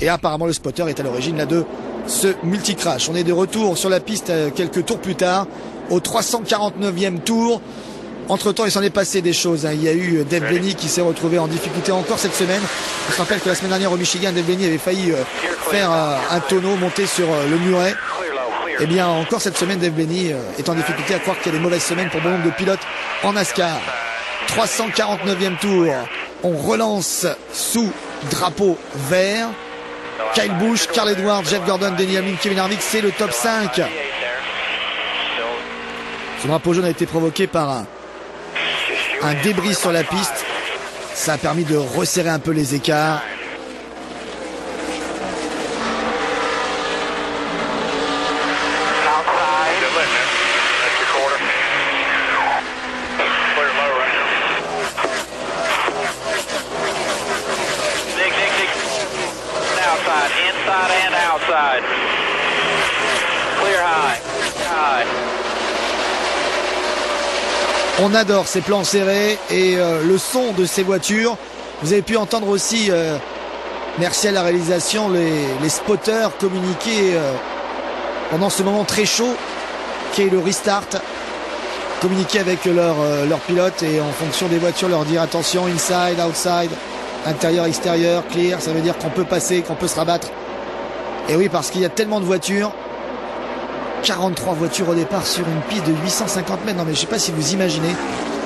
Et apparemment le spotter est à l'origine là de ce multi-crash. On est de retour sur la piste quelques tours plus tard, au 349e tour. Entre temps, il s'en est passé des choses. Il y a eu Dave Blaney qui s'est retrouvé en difficulté encore cette semaine. On se rappelle que la semaine dernière au Michigan, Dave Blaney avait failli faire un tonneau, monter sur le muret. Eh bien, encore cette semaine, Dave Blaney est en difficulté, à croire qu'il y a des mauvaises semaines pour bon nombre de pilotes en NASCAR. 349e tour. On relance sous drapeau vert. Kyle Busch, Carl Edwards, Jeff Gordon, Denny Hamlin, Kevin Harvick, c'est le top 5. Ce drapeau jaune a été provoqué par un débris sur la piste. Ça a permis de resserrer un peu les écarts. On adore ces plans serrés et le son de ces voitures. Vous avez pu entendre aussi, merci à la réalisation, les spotters communiquer pendant ce moment très chaud qui est le restart. Communiquer avec leur pilote et en fonction des voitures leur dire attention, inside, outside, intérieur, extérieur, clear. Ça veut dire qu'on peut passer, qu'on peut se rabattre. Et oui, parce qu'il y a tellement de voitures. 43 voitures au départ sur une piste de 850 mètres. Non mais je ne sais pas si vous imaginez,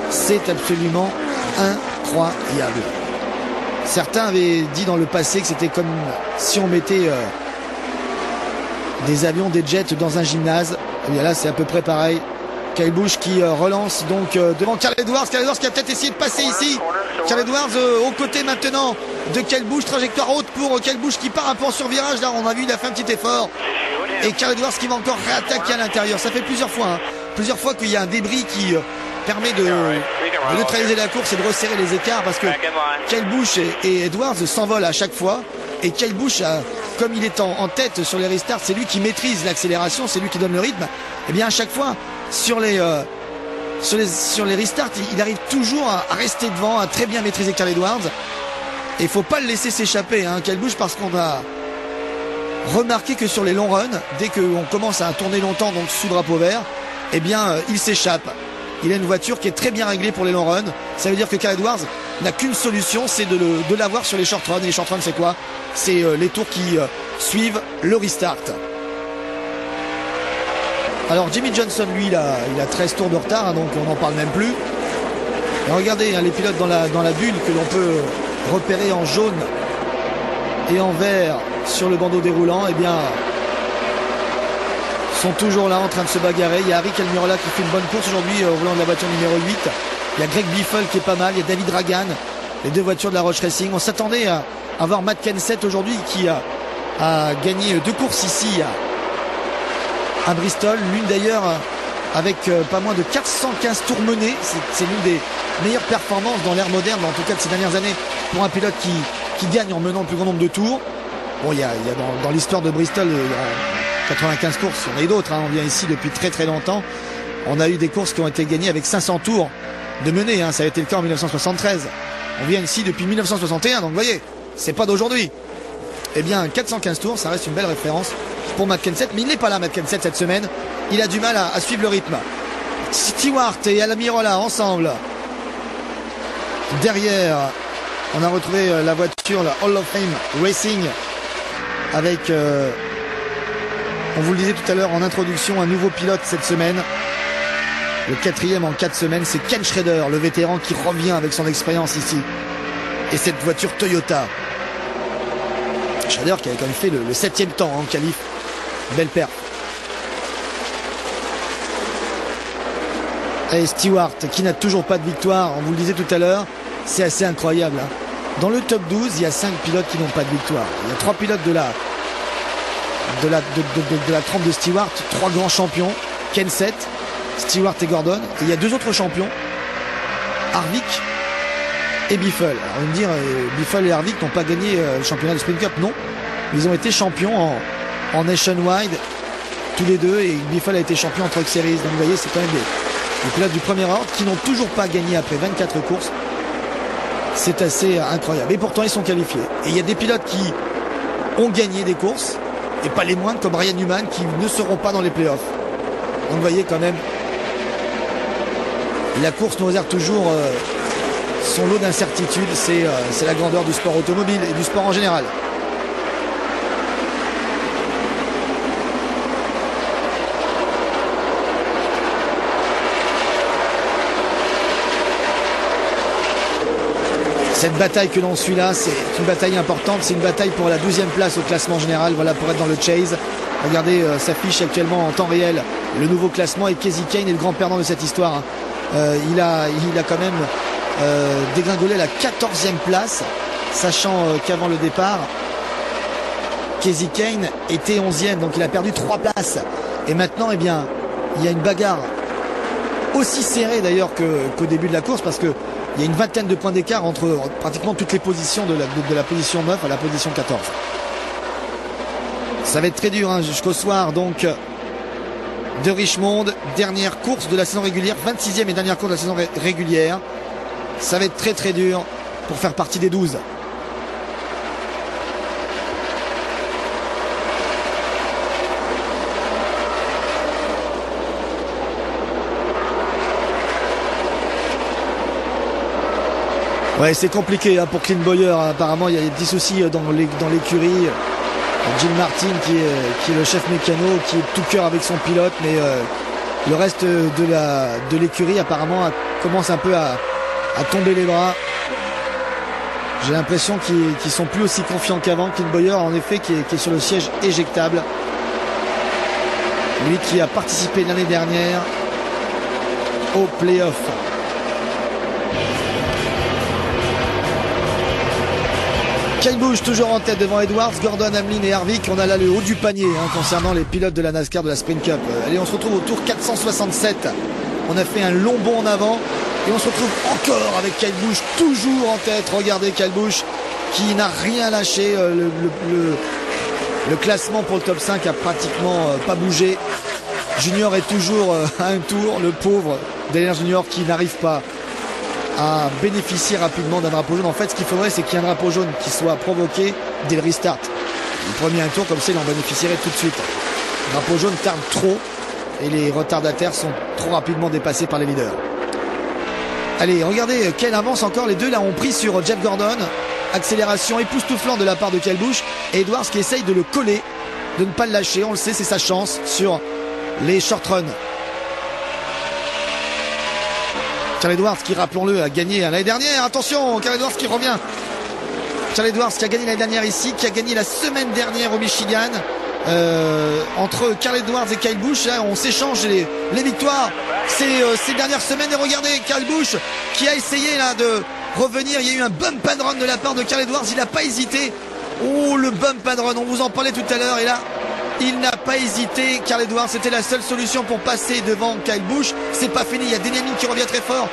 c'est absolument incroyable. Certains avaient dit dans le passé que c'était comme si on mettait des avions, des jets dans un gymnase. Et bien là c'est à peu près pareil. Kyle Busch qui relance donc devant Carl Edwards. Carl Edwards qui a peut-être essayé de passer ici. Carl Edwards aux côtés maintenant de Kyle Busch. Trajectoire haute pour Kyle Busch qui part un peu en survirage. Là on a vu, il a fait un petit effort. Et Carl Edwards qui va encore réattaquer à l'intérieur. Ça fait plusieurs fois qu'il y a un débris qui permet de neutraliser la course et de resserrer les écarts, parce que Kyle Busch et Edwards s'envolent à chaque fois. Et Kyle Busch, comme il est en tête sur les restarts, c'est lui qui maîtrise l'accélération, c'est lui qui donne le rythme. Et bien à chaque fois sur les restarts, il arrive toujours à rester devant, à très bien maîtriser Carl Edwards. Et il faut pas le laisser s'échapper, Kyle Busch, parce qu'on a remarqué que sur les longs runs, dès qu'on commence à tourner longtemps donc sous drapeau vert, eh bien il s'échappe. Il a une voiture qui est très bien réglée pour les longs runs. Ça veut dire que Carl Edwards n'a qu'une solution, c'est de l'avoir sur les short runs. Et les short runs, c'est quoi? C'est les tours qui suivent le restart. Alors Jimmy Johnson, lui, il a 13 tours de retard, donc on n'en parle même plus. Et regardez les pilotes dans la bulle que l'on peut repérer en jaune et en vert sur le bandeau déroulant, eh bien sont toujours là en train de se bagarrer. Il y a Aric Almirola qui fait une bonne course aujourd'hui au volant de la voiture numéro 8. Il y a Greg Biffle qui est pas mal. Il y a David Dragan, les deux voitures de la Roche Racing. On s'attendait à voir Matt Kenseth aujourd'hui qui a gagné 2 courses ici à Bristol. L'une d'ailleurs avec pas moins de 415 tours menés. C'est l'une des meilleures performances dans l'ère moderne, en tout cas de ces dernières années, pour un pilote qui gagne en menant le plus grand nombre de tours. Bon, il y a dans l'histoire de Bristol, il y a 95 courses, il y en a eu d'autres, on vient ici depuis très très longtemps. On a eu des courses qui ont été gagnées avec 500 tours de menée, ça a été le cas en 1973. On vient ici depuis 1961, donc vous voyez, c'est pas d'aujourd'hui. Eh bien, 415 tours, ça reste une belle référence pour Matt Kenseth, mais il n'est pas là, Matt Kenseth, cette semaine. Il a du mal à suivre le rythme. Stewart et Almirola ensemble. Derrière, on a retrouvé la voiture, la Hall of Fame Racing, avec, on vous le disait tout à l'heure en introduction, un nouveau pilote cette semaine. Le 4e en 4 semaines, c'est Ken Schrader, le vétéran qui revient avec son expérience ici. Et cette voiture Toyota. Schrader qui avait quand même fait le 7e temps en qualif. Belle paire. Et Stewart qui n'a toujours pas de victoire, on vous le disait tout à l'heure, c'est assez incroyable. Dans le top 12, il y a 5 pilotes qui n'ont pas de victoire. Il y a 3 pilotes de la trempe de Stewart, 3 grands champions, Kenseth, Stewart et Gordon. Et il y a 2 autres champions, Harvick et Biffle. Alors on va me dire, Biffle et Harvick n'ont pas gagné le championnat de Sprint Cup, non. Ils ont été champions en Nationwide, tous les deux, et Biffle a été champion en Truck Series. Donc vous voyez, c'est quand même des pilotes du premier ordre qui n'ont toujours pas gagné après 24 courses. C'est assez incroyable. Et pourtant, ils sont qualifiés. Et il y a des pilotes qui ont gagné des courses, et pas les moindres comme Ryan Newman qui ne seront pas dans les playoffs. Donc vous voyez quand même, la course nous réserve toujours son lot d'incertitudes. C'est la grandeur du sport automobile et du sport en général. Cette bataille que l'on suit là, c'est une bataille importante. C'est une bataille pour la 12e place au classement général. Voilà, pour être dans le chase. Regardez, s'affiche actuellement en temps réel le nouveau classement. Et Kasey Kahne est le grand perdant de cette histoire. Il a quand même dégringolé la 14e place. Sachant qu'avant le départ, Kasey Kahne était 11e. Donc il a perdu 3 places. Et maintenant, eh bien, il y a une bagarre aussi serrée d'ailleurs qu'au début de la course. Parce que il y a une vingtaine de points d'écart entre pratiquement toutes les positions de la position 9 à la position 14. Ça va être très dur hein, jusqu'au soir donc de Richmond. Dernière course de la saison régulière, 26e et dernière course de la saison régulière. Ça va être très très dur pour faire partie des 12. Ouais, c'est compliqué hein, pour Clint Bowyer. Apparemment, il y a des petits soucis dans l'écurie. Gene Martin qui est le chef mécano, qui est tout cœur avec son pilote, mais le reste de l'écurie apparemment commence un peu à tomber les bras. J'ai l'impression qu'ils sont plus aussi confiants qu'avant. Clint Bowyer, en effet, qui est sur le siège éjectable. Lui qui a participé l'année dernière au play-off. Kyle Busch toujours en tête devant Edwards, Gordon, Hamlin et Harvick. On a là le haut du panier hein, concernant les pilotes de la NASCAR de la Sprint Cup. Allez, on se retrouve au tour 467. On a fait un long bond en avant et on se retrouve encore avec Kyle Busch toujours en tête. Regardez Kyle Busch qui n'a rien lâché. Le classement pour le top 5 a pratiquement pas bougé. Junior est toujours à un tour. Le pauvre Dale Junior qui n'arrive pas à bénéficier rapidement d'un drapeau jaune. En fait, ce qu'il faudrait, c'est qu'il y ait un drapeau jaune qui soit provoqué dès le restart. Le premier un tour, comme ça, il en bénéficierait tout de suite. Le drapeau jaune tarde trop et les retardataires sont trop rapidement dépassés par les leaders. Allez, regardez, Ken avance encore. Les deux là ont pris sur Jeff Gordon. Accélération époustouflante de la part de Kyle Busch. Et Edwards qui essaye de le coller, de ne pas le lâcher. On le sait, c'est sa chance sur les short runs. Carl Edwards qui, rappelons-le, a gagné l'année dernière. Attention, Carl Edwards qui revient. Carl Edwards qui a gagné l'année dernière ici, qui a gagné la semaine dernière au Michigan. Entre Carl Edwards et Kyle Busch, là, on s'échange les victoires ces dernières semaines. Et regardez, Kyle Busch qui a essayé là de revenir. Il y a eu un bump and run de la part de Carl Edwards. Il n'a pas hésité. Oh, le bump and run, on vous en parlait tout à l'heure. Et là, il n'a pas hésité. Carl Edwards, c'était la seule solution pour passer devant Kyle Busch. C'est pas fini, il y a Denny Hamlin qui revient très fort.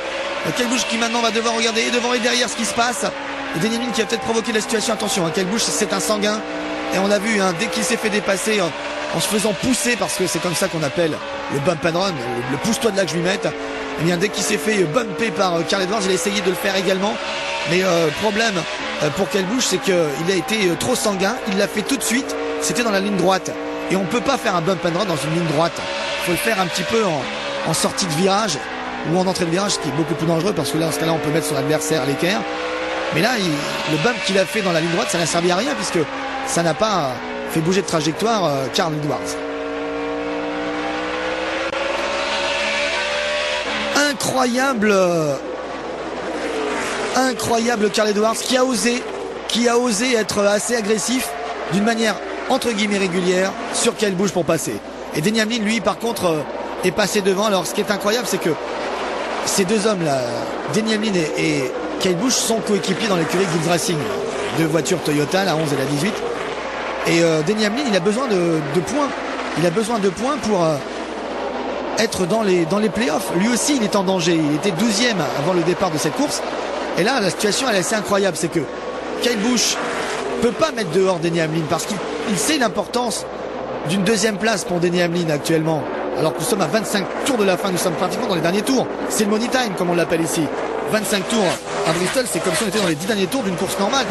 Kyle Busch qui maintenant va devoir regarder et devant et derrière ce qui se passe. Et Denny Hamlin qui a peut-être provoqué la situation. Attention, Kyle Busch c'est un sanguin. Et on a vu, dès qu'il s'est fait dépasser en se faisant pousser, parce que c'est comme ça qu'on appelle le bump and run, le pousse-toi de là que je lui mette. Et bien dès qu'il s'est fait bumper par Carl Edwards, il a essayé de le faire également. Mais problème pour Kyle Busch, c'est qu'il a été trop sanguin. Il l'a fait tout de suite. C'était dans la ligne droite. Et on ne peut pas faire un bump and run dans une ligne droite. Il faut le faire un petit peu en sortie de virage ou en entrée de virage, ce qui est beaucoup plus dangereux parce que là, dans ce cas-là, on peut mettre son adversaire à l'équerre. Mais là, le bump qu'il a fait dans la ligne droite, ça n'a servi à rien puisque ça n'a pas fait bouger de trajectoire Carl Edwards. Incroyable Carl Edwards qui a osé être assez agressif d'une manière entre guillemets régulière sur Kyle Busch pour passer. Et Denny Hamlin, lui, par contre, est passé devant. Alors, ce qui est incroyable, c'est que ces deux hommes-là, Denny Hamlin et Kyle Busch, sont coéquipiers dans l'écurie Gibbs Racing. Deux voitures Toyota, la 11 et la 18. Et Denny Hamlin, il a besoin de points. Il a besoin de points pour être dans les playoffs. Lui aussi, il est en danger. Il était 12e avant le départ de cette course. Et là, la situation, elle est assez incroyable. C'est que Kyle Busch peut pas mettre dehors Denny Hamlin parce qu'il sait l'importance d'une deuxième place pour Denny Hamlin actuellement. Alors que nous sommes à 25 tours de la fin, nous sommes pratiquement dans les derniers tours. C'est le money time comme on l'appelle ici. 25 tours à Bristol, c'est comme si on était dans les 10 derniers tours d'une course normale.